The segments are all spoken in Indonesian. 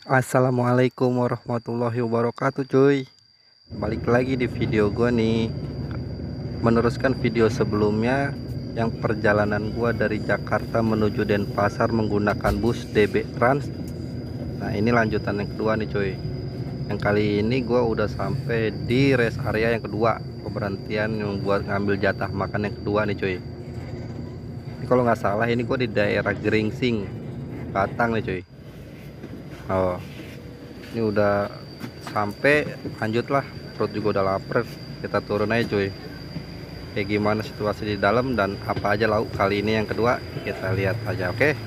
Assalamualaikum warahmatullahi wabarakatuh cuy. Balik lagi di video gua nih, meneruskan video sebelumnya yang perjalanan gua dari Jakarta menuju Denpasar menggunakan bus DB Trans. Nah ini lanjutan yang kedua nih cuy. Yang kali ini gua udah sampai di rest area yang kedua, pemberhentian yang buat ngambil jatah makan yang kedua nih cuy. Ini kalau nggak salah ini gua di daerah Geringsing Batang nih cuy. Oh, ini udah sampai, lanjutlah, perut juga udah lapar, kita turun aja cuy. Kayak gimana situasi di dalam dan apa aja lauk kali ini yang kedua, kita lihat aja. Oke,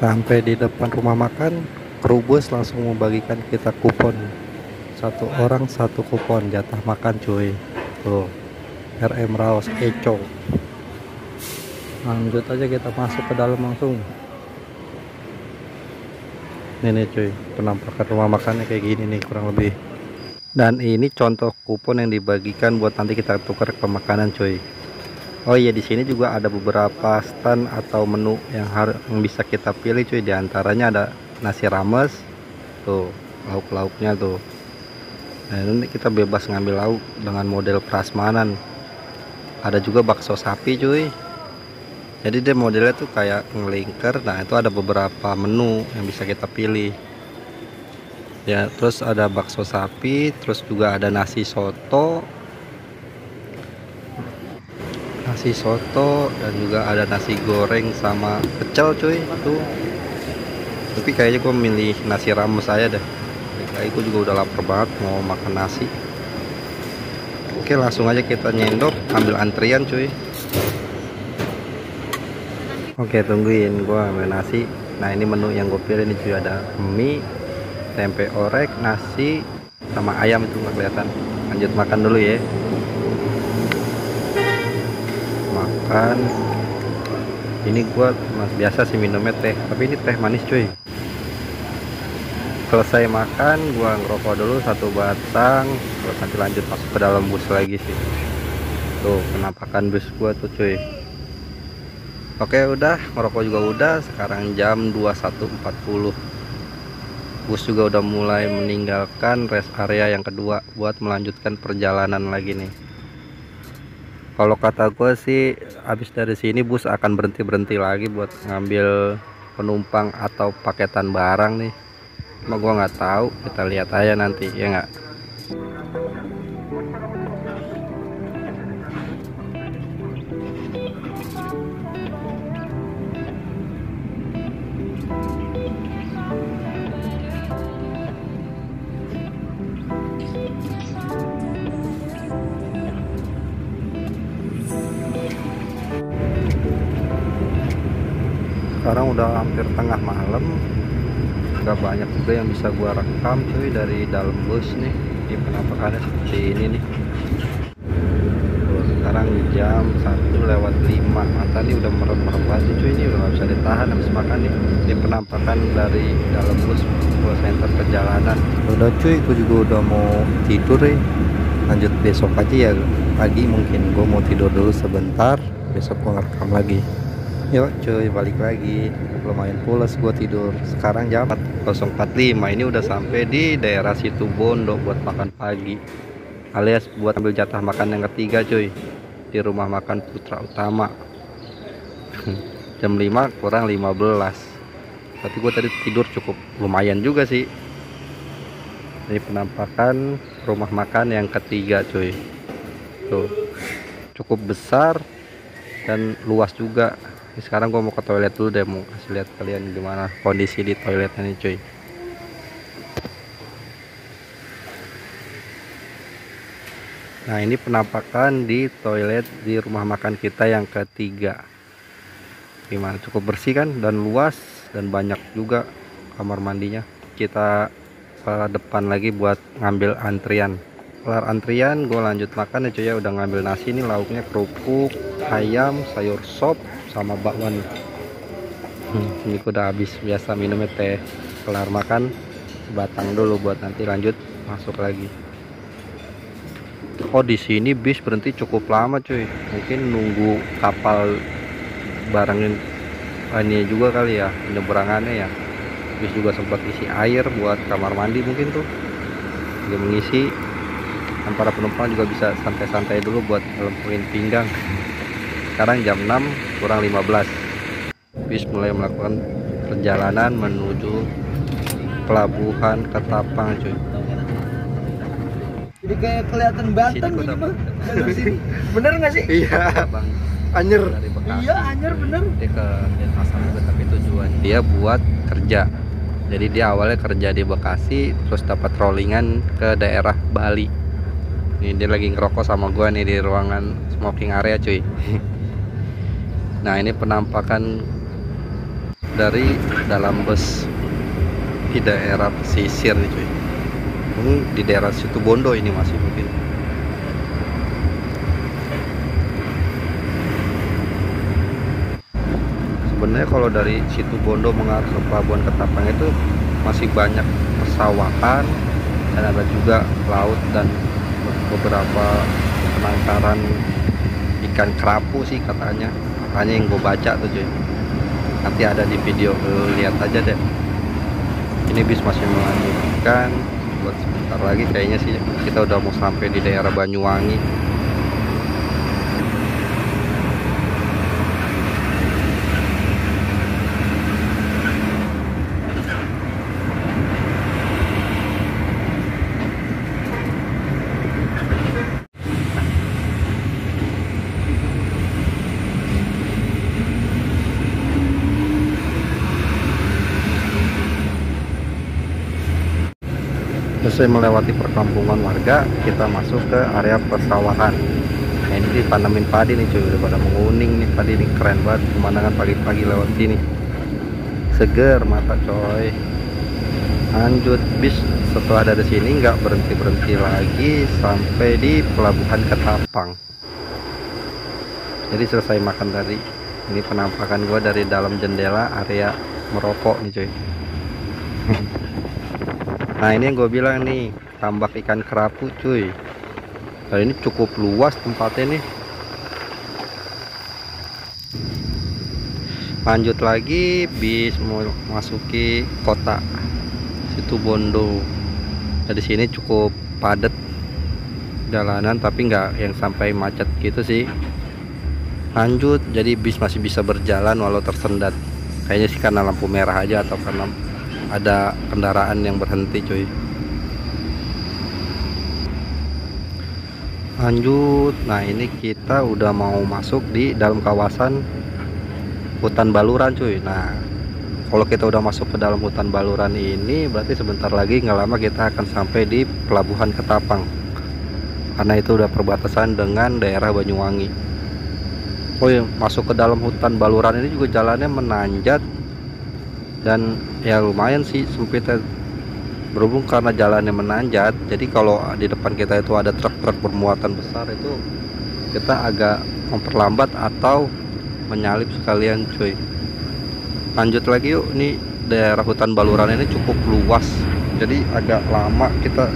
sampai di depan rumah makan, kru bus langsung membagikan kita kupon, satu orang satu kupon jatah makan cuy. Tuh, RM Raos Eco. Lanjut aja, kita masuk ke dalam langsung. Ini cuy, penampakan rumah makannya kayak gini nih kurang lebih. Dan ini contoh kupon yang dibagikan buat nanti kita tukar ke makanan cuy. Oh iya, di sini juga ada beberapa stand atau menu yang bisa kita pilih cuy. Di antaranya ada nasi rames, tuh lauk-lauknya tuh. Nah ini kita bebas ngambil lauk dengan model prasmanan. Ada juga bakso sapi cuy. Jadi dia modelnya tuh kayak ngelingkar. Nah itu ada beberapa menu yang bisa kita pilih ya. Terus ada bakso sapi, terus juga ada nasi soto, dan juga ada nasi goreng sama pecel cuy tuh. Tapi kayaknya gue milih nasi rames saya deh, kayak gue juga udah lapar banget mau makan nasi. Oke, langsung aja kita nyendok ambil antrian cuy. Oke, tungguin gua ambil nasi. Nah ini menu yang gue pilih nih cuy, ada mie, tempe orek, nasi sama ayam itu nggak kelihatan. Lanjut makan dulu ya. Makan. Ini gua biasa sih minumnya teh, tapi ini teh manis cuy. Selesai makan, gua ngerokok dulu satu batang, terus nanti lanjut masuk ke dalam bus lagi sih. Tuh penampakan bus gua tuh cuy. Oke, udah ngerokok juga udah. Sekarang jam 21.40. Bus juga udah mulai meninggalkan rest area yang kedua buat melanjutkan perjalanan lagi nih. Kalau kata gue sih, habis dari sini bus akan berhenti lagi buat ngambil penumpang atau paketan barang nih. Cuma gue nggak tahu, kita lihat aja nanti ya nggak. Sekarang udah hampir tengah malam, nggak banyak juga yang bisa gua rekam cuy dari dalam bus nih. Ini penampakannya seperti ini nih. Tuh, sekarang jam 1:05, mata nih udah merem-merem banget cuy, ini udah nggak bisa ditahan habis makan nih. Ini penampakan dari dalam bus center perjalanan. Udah cuy, gua juga udah mau tidur ya. Lanjut besok aja ya, pagi mungkin gua mau tidur dulu sebentar, besok gua ngerekam lagi. Yuk cuy, balik lagi. Lumayan pulas gua tidur. Sekarang jam 0.45, ini udah sampai di daerah Situ Bondo buat makan pagi, alias buat ambil jatah makan yang ketiga cuy, di rumah makan Putra Utama. Jam 5 kurang 15. Tapi gua tadi tidur cukup lumayan juga sih. Ini penampakan rumah makan yang ketiga cuy. Tuh, cukup besar dan luas juga. Sekarang gue mau ke toilet dulu deh, mau kasih lihat kalian gimana kondisi di toiletnya nih cuy. Nah ini penampakan di toilet di rumah makan kita yang ketiga. Gimana, cukup bersih kan dan luas dan banyak juga kamar mandinya. Kita ke depan lagi buat ngambil antrian. Kelar antrian gue lanjut makan ya cuy ya. Udah ngambil nasi nih, lauknya kerupuk, ayam, sayur sop sama bakwan. Ini udah habis, biasa minumnya teh. Kelar makan sebatang dulu buat nanti lanjut masuk lagi. Oh di sini bis berhenti cukup lama cuy, mungkin nunggu kapal barangin ini juga kali ya, penyeberangannya ya. bis juga sempat isi air buat kamar mandi mungkin tuh, juga mengisi. Dan para penumpang juga bisa santai-santai dulu buat ngelempungin pinggang. Sekarang jam 6 kurang 15, bis mulai melakukan perjalanan menuju pelabuhan Ketapang cuy. Jadi kayak kelihatan Banten gitu mah. Bener nggak sih? Iya bang, Anyer. dari Bekasi. Iya anyer bener. Dia ke Denpasar juga, tapi tujuan dia buat kerja. Jadi dia awalnya kerja di Bekasi, terus dapat rollingan ke daerah Bali. Nih dia lagi ngerokok sama gua nih di ruangan smoking area cuy. Nah ini penampakan dari dalam bus di daerah pesisir nih cuy. Ini di daerah Situbondo ini masih mungkin. Sebenarnya kalau dari Situbondo mengarah ke pelabuhan Ketapang itu masih banyak persawahan, dan ada juga laut dan beberapa penangkaran ikan kerapu sih katanya yang gue baca tuh cuy. Nanti ada di video, lihat aja deh. Ini bis masih melanjutkan buat sebentar lagi, kayaknya sih kita udah mau sampai di daerah Banyuwangi. Selesai melewati perkampungan warga, kita masuk ke area persawahan. Nah ini ditanamin padi nih cuy, udah pada menguning nih padi nih, keren banget pemandangan pagi-pagi lewat sini. Seger mata coy. Lanjut bis setelah dari sini nggak berhenti lagi sampai di pelabuhan Ketapang. Jadi selesai makan tadi, ini penampakan gua dari dalam jendela area merokok nih cuy. Nah ini yang gue bilang nih, tambak ikan kerapu cuy. Nah ini cukup luas tempatnya nih. Lanjut lagi, bis mau masuki kota Situbondo. Nah di sini cukup padat jalanan, tapi nggak yang sampai macet gitu sih. Lanjut, jadi bis masih bisa berjalan walau tersendat. Kayaknya sih karena lampu merah aja atau karena ada kendaraan yang berhenti cuy. Lanjut, nah ini kita udah mau masuk di dalam kawasan hutan baluran cuy. Nah kalau kita udah masuk ke dalam hutan baluran ini, berarti sebentar lagi nggak lama kita akan sampai di pelabuhan Ketapang, karena itu udah perbatasan dengan daerah Banyuwangi. Oh iya, masuk ke dalam hutan baluran ini juga jalannya menanjak dan ya lumayan sih sempitnya, berhubung karena jalannya menanjak. Jadi kalau di depan kita itu ada truk-truk bermuatan besar, itu kita agak memperlambat atau menyalip sekalian cuy. Lanjut lagi yuk. Nih daerah hutan baluran ini cukup luas, jadi agak lama kita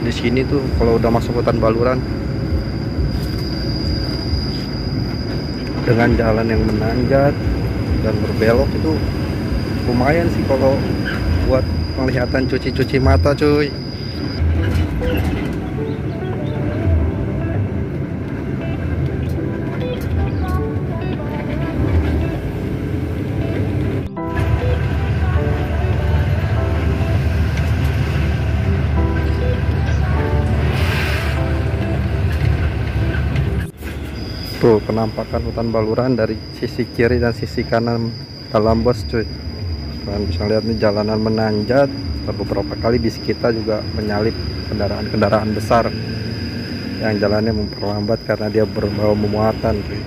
di sini tuh kalau udah masuk hutan baluran. Dengan jalan yang menanjak dan berbelok itu lumayan sih kalau buat penglihatan, cuci mata cuy. Tuh penampakan hutan baluran dari sisi kiri dan sisi kanan dalam bus cuy. Kalian bisa lihat nih jalanan menanjak, beberapa kali bis kita juga menyalip kendaraan besar yang jalannya memperlambat karena dia berbawa muatan cuy.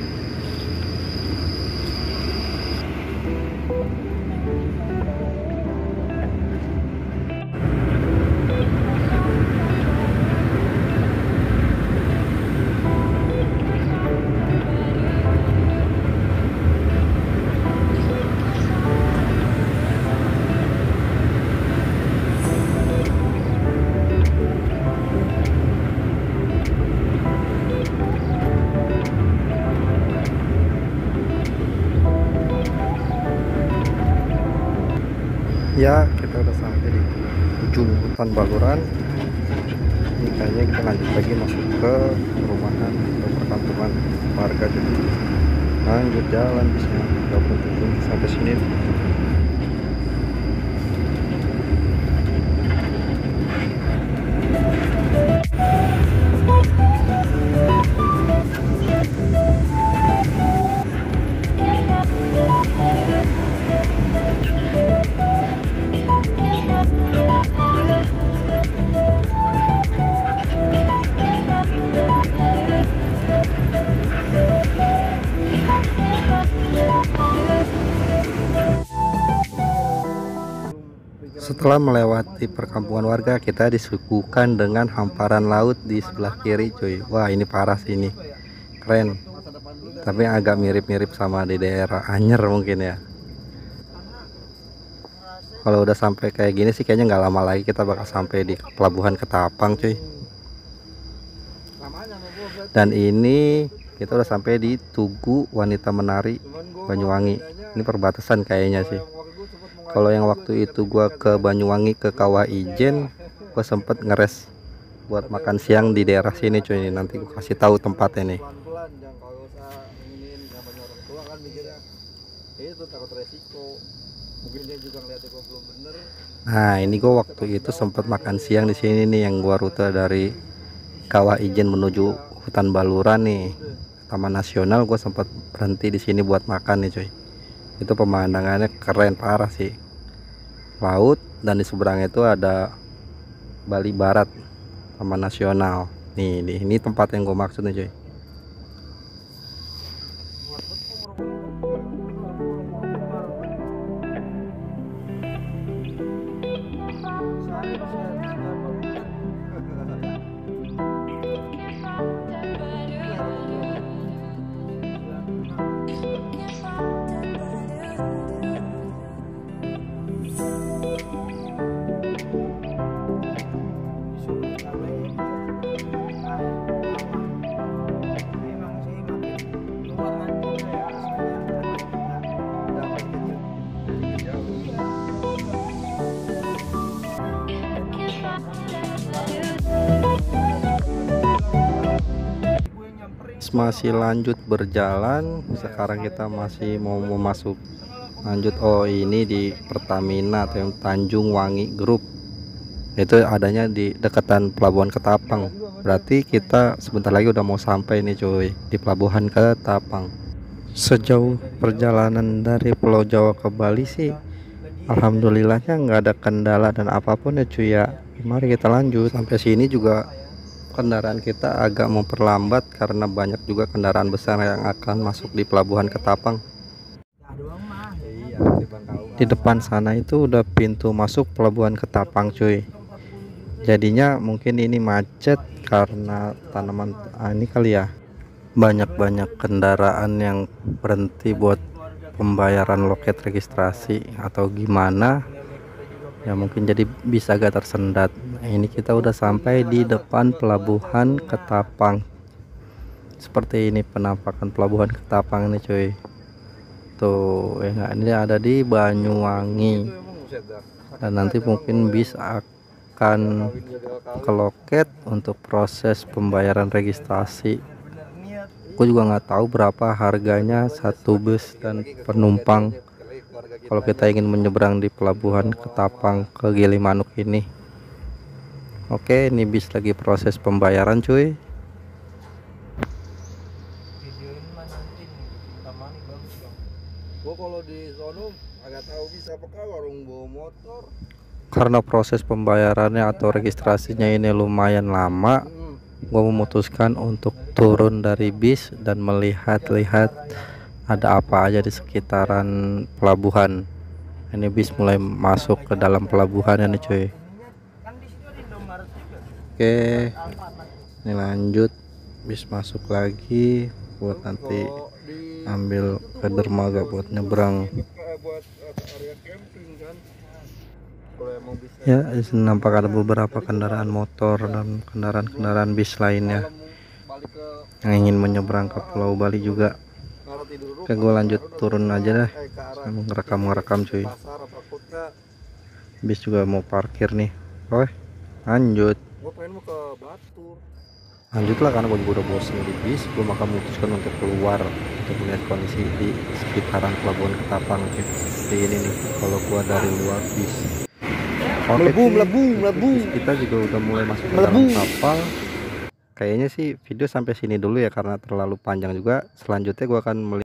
Ya, kita udah sampai di ujung hutan baluran. Ini kayaknya kita lanjut lagi masuk ke perumahan atau perkampungan warga. Jadi lanjut jalan, bisa nggak berhenti sampai sini. Setelah melewati perkampungan warga, kita disuguhkan dengan hamparan laut di sebelah kiri, cuy. Wah, ini parah sih, ini keren, tapi agak mirip-mirip sama di daerah Anyer mungkin ya. Kalau udah sampai kayak gini sih kayaknya nggak lama lagi kita bakal sampai di pelabuhan Ketapang, cuy. Dan ini kita udah sampai di Tugu Wanita Menari Banyuwangi. Ini perbatasan kayaknya sih. Kalau yang waktu itu gua ke Banyuwangi ke Kawah Ijen, gua sempet ngeres buat makan siang di daerah sini, cuy. Nanti gua kasih tahu tempatnya nih. Nah, ini gua waktu itu sempet makan siang di sini nih, yang gua rute dari Kawah Ijen menuju hutan baluran nih, Taman Nasional. Gua sempet berhenti di sini buat makan nih, cuy. Itu pemandangannya keren parah sih, laut, dan di seberang itu ada Bali Barat Taman Nasional. Nih, ini tempat yang gue maksud nih, cuy. Masih lanjut berjalan. Sekarang kita masih mau masuk lanjut. Oh, ini di Pertamina atau yang Tanjung Wangi Group, itu adanya di dekatan pelabuhan Ketapang. Berarti kita sebentar lagi udah mau sampai nih, cuy, di pelabuhan Ketapang. Sejauh perjalanan dari Pulau Jawa ke Bali sih alhamdulillahnya nggak ada kendala dan apapun ya, cuy ya. Mari kita lanjut. Sampai sini juga kendaraan kita agak memperlambat karena banyak juga kendaraan besar yang akan masuk di pelabuhan Ketapang. Di depan sana itu udah pintu masuk pelabuhan Ketapang, cuy. Jadinya mungkin ini macet karena tanaman ini kali ya. Banyak kendaraan yang berhenti buat pembayaran loket registrasi atau gimana ya, mungkin jadi bisa agak tersendat. Ini kita udah sampai di depan pelabuhan Ketapang. Seperti ini penampakan pelabuhan Ketapang nih, cuy. Tuh ya, ini ada di Banyuwangi. Dan nanti mungkin bis akan ke loket untuk proses pembayaran registrasi. Aku juga nggak tahu berapa harganya satu bus dan penumpang kalau kita ingin menyeberang di pelabuhan Ketapang ke Gilimanuk ini. Oke, ini bis lagi proses pembayaran, cuy. Karena proses pembayarannya atau registrasinya ini lumayan lama, gue memutuskan untuk turun dari bis dan melihat-lihat ada apa aja di sekitaran pelabuhan. Ini bis mulai masuk ke dalam pelabuhan ini, cuy. Oke, ini lanjut, bis masuk lagi buat nanti ambil ke dermaga buat nyebrang. Ya, di sini nampak ada beberapa kendaraan motor dan kendaraan bis lainnya yang ingin menyeberang ke Pulau Bali juga. Oke, gue lanjut turun aja deh, ngerekam cuy. bis juga mau parkir nih. Oh, lanjut. Gua pengen mau ke Batur. Lanjutlah karena gue juga udah bosan di bis. Gue maka memutuskan untuk keluar untuk melihat kondisi di sekitaran Pelabuhan Ketapang seperti ini nih. Kalau gua dari luar bis. Oke, Melebu. bis kita juga udah mulai masuk ke dalam kapal. Kayaknya sih video sampai sini dulu ya karena terlalu panjang juga. Selanjutnya gua akan melihat